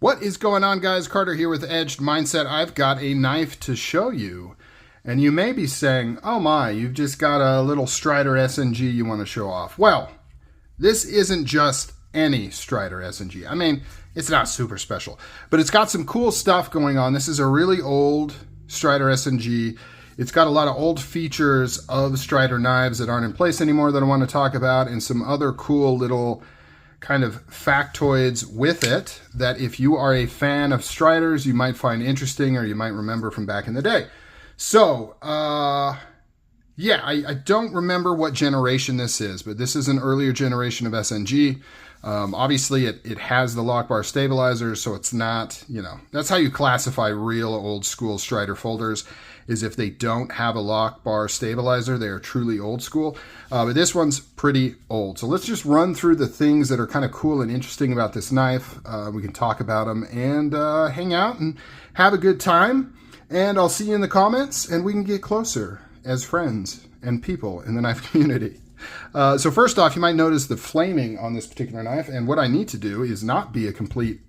What is going on, guys? Carter here with Edged Mindset. I've got a knife to show you. And you may be saying, oh my, you've just got a little Strider SnG you want to show off. Well, this isn't just any Strider SnG. I mean, it's not super special, but it's got some cool stuff going on. This is a really old Strider SnG. It's got a lot of old features of Strider knives that aren't in place anymore that I want to talk about, and some other cool little kind of factoids with it that if you are a fan of Striders, you might find interesting or you might remember from back in the day. So, yeah, I don't remember what generation this is, but this is an earlier generation of SnG. Obviously, it has the lock bar stabilizer, so it's not, you know, that's how you classify real old school Strider folders, is if they don't have a lock bar stabilizer, they are truly old school. But this one's pretty old. So let's just run through the things that are kind of cool and interesting about this knife. We can talk about them and hang out and have a good time. And I'll see you in the comments and we can get closer as friends and people in the knife community. So first off, you might notice the flaming on this particular knife, and what I need to do is not be a complete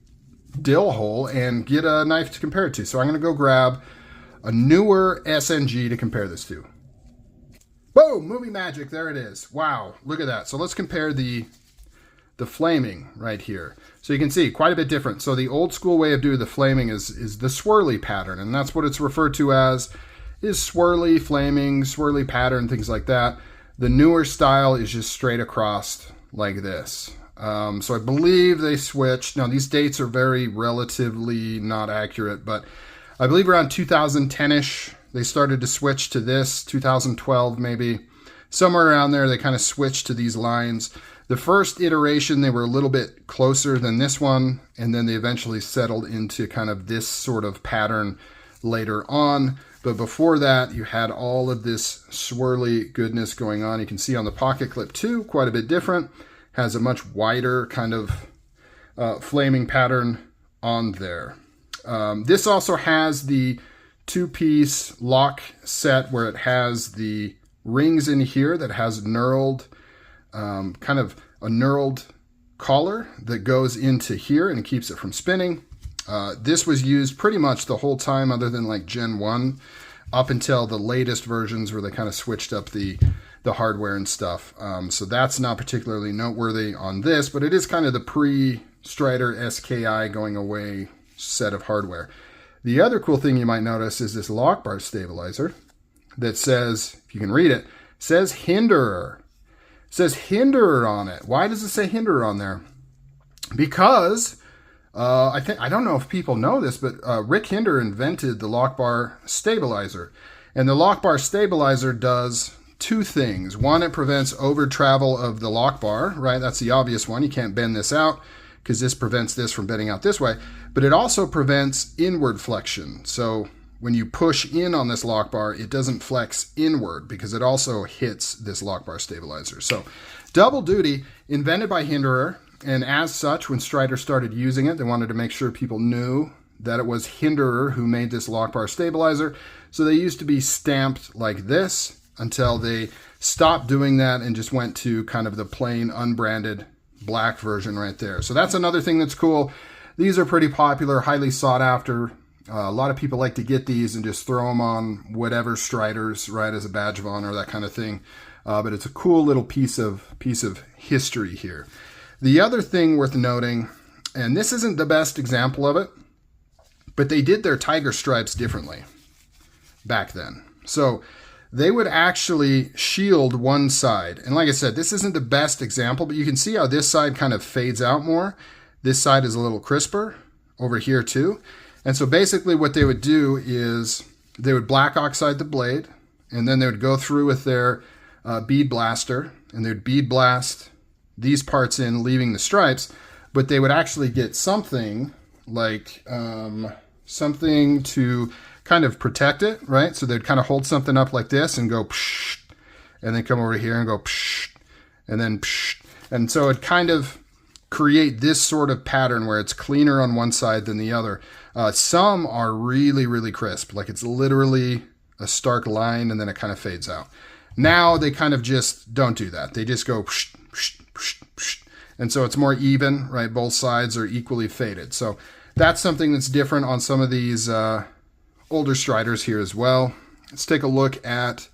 dill hole and get a knife to compare it to. So I'm going to go grab a newer SnG to compare this to. Boom! Movie magic, there it is. Wow, look at that. So let's compare the flaming right here. So you can see quite a bit different. So the old school way of doing the flaming is the swirly pattern, and that's what it's referred to as, is swirly, flaming, swirly pattern, things like that. The newer style is just straight across like this. So I believe they switched. Now these dates are very relatively not accurate, but I believe around 2010-ish, they started to switch to this, 2012 maybe. Somewhere around there, they kind of switched to these lines. The first iteration, they were a little bit closer than this one, and then they eventually settled into kind of this sort of pattern later on. But before that, you had all of this swirly goodness going on. You can see on the pocket clip too, quite a bit different. Has a much wider kind of flaming pattern on there. This also has the two-piece lock set where it has the rings in here that has knurled, kind of a knurled collar that goes into here and keeps it from spinning. This was used pretty much the whole time other than like Gen 1 up until the latest versions where they kind of switched up the hardware and stuff. So that's not particularly noteworthy on this, but it is kind of the pre-Strider SKI going away set of hardware. The other cool thing you might notice is this lock bar stabilizer that says, if you can read it, says Hinderer. It says Hinderer on it. Why does it say Hinderer on there? Because I don't know if people know this, but Rick Hinderer invented the lock bar stabilizer. And the lock bar stabilizer does two things. One, it prevents over travel of the lock bar, right? That's the obvious one. You can't bend this out because this prevents this from bending out this way. But it also prevents inward flexion. So when you push in on this lock bar, it doesn't flex inward because it also hits this lock bar stabilizer. So double duty, invented by Hinderer. And as such, when Strider started using it, they wanted to make sure people knew that it was Hinderer who made this lock bar stabilizer. So they used to be stamped like this until they stopped doing that and just went to kind of the plain unbranded black version right there. So that's another thing that's cool. These are pretty popular, highly sought after. A lot of people like to get these and just throw them on whatever Striders, right, as a badge of honor, that kind of thing. But it's a cool little piece of history here. The other thing worth noting, and this isn't the best example of it, but they did their tiger stripes differently back then. So they would actually shield one side. And like I said, this isn't the best example, but you can see how this side kind of fades out more. This side is a little crisper over here too. And so basically what they would do is they would black oxide the blade, and then they would go through with their bead blaster, and they would bead blast these parts in, leaving the stripes, but they would actually get something like something to kind of protect it, right? So they'd kind of hold something up like this and go psh, and then come over here and go psh, and then psh. And so it kind of create this sort of pattern where it's cleaner on one side than the other. Some are really, really crisp, like it's literally a stark line and then it kind of fades out. Now they kind of just don't do that. They just go psh, psh, psh, psh. And so it's more even, right? Both sides are equally faded. So that's something that's different on some of these older Striders here as well. Let's take a look at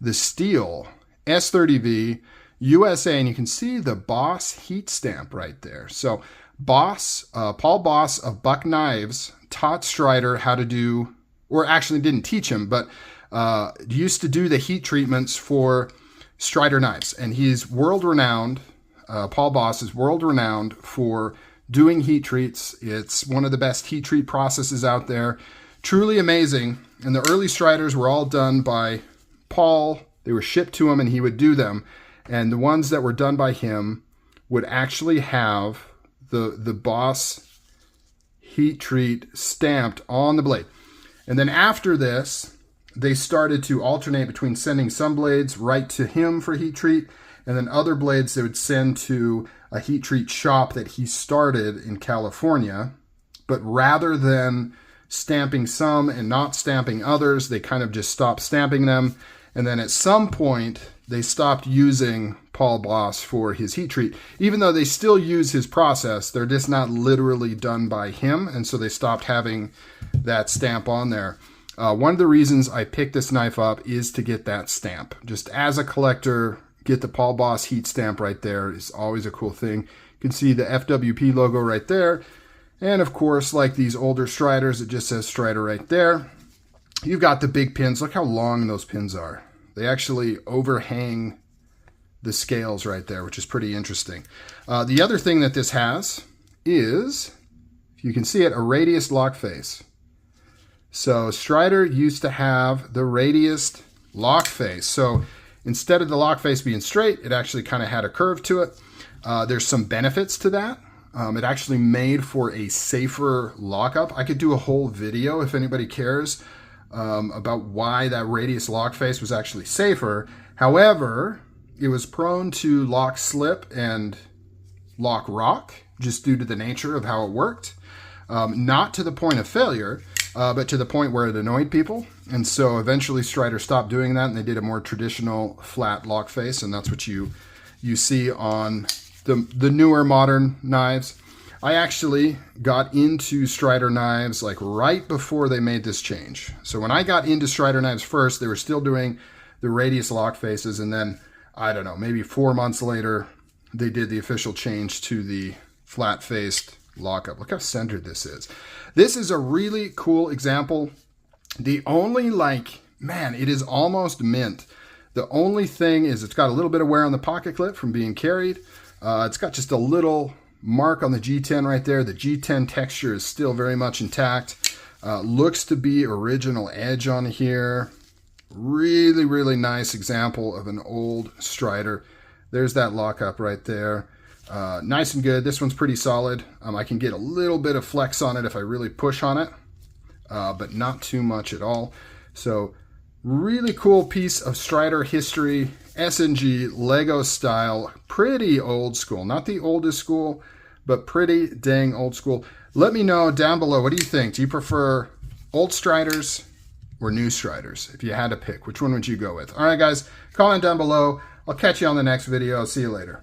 the steel S30V USA, and you can see the Boss heat stamp right there. So Boss, Paul Boss of Buck Knives taught Strider how to do, or actually didn't teach him, but used to do the heat treatments for Strider knives. And he's world-renowned. Paul Boss is world-renowned for doing heat treats. It's one of the best heat treat processes out there. Truly amazing. And the early Striders were all done by Paul. They were shipped to him and he would do them. And the ones that were done by him would actually have the Boss heat treat stamped on the blade. And then after this, they started to alternate between sending some blades right to him for heat treat, and then other blades they would send to a heat treat shop that he started in California. But rather than stamping some and not stamping others, they kind of just stopped stamping them. And then at some point, they stopped using Paul Boss for his heat treat. Even though they still use his process, they're just not literally done by him. And so they stopped having that stamp on there. One of the reasons I picked this knife up is to get that stamp. Just as a collector, get the Paul Boss heat stamp right there is always a cool thing. You can see the FWP logo right there. And of course, like these older Striders, it just says Strider right there. You've got the big pins. Look how long those pins are. They actually overhang the scales right there, which is pretty interesting. The other thing that this has is, if you can see it, a radius lock face. So Strider used to have the radius lock face. So instead of the lock face being straight, it actually kind of had a curve to it. There's some benefits to that. It actually made for a safer lockup. I could do a whole video if anybody cares about why that radius lock face was actually safer. However, it was prone to lock slip and lock rock just due to the nature of how it worked. Not to the point of failure, but to the point where it annoyed people. And so eventually Strider stopped doing that and they did a more traditional flat lock face, and that's what you see on the newer modern knives. I actually got into Strider knives like right before they made this change. So when I got into Strider knives first, they were still doing the radius lock faces, and then, I don't know, maybe 4 months later, they did the official change to the flat-faced lockup. Look how centered this is. This is a really cool example. The only, man, it is almost mint. The only thing is it's got a little bit of wear on the pocket clip from being carried. It's got just a little mark on the G10 right there. The G10 texture is still very much intact. Looks to be original edge on here. Really, really nice example of an old Strider. There's that lockup right there. Nice and good. This one's pretty solid. I can get a little bit of flex on it if I really push on it, but not too much at all. So really cool piece of Strider history. SNG, Lego style, pretty old school. Not the oldest school, but pretty dang old school. Let me know down below, what do you think? Do you prefer old Striders or new Striders? If you had to pick, which one would you go with? All right, guys, comment down below. I'll catch you on the next video. See you later.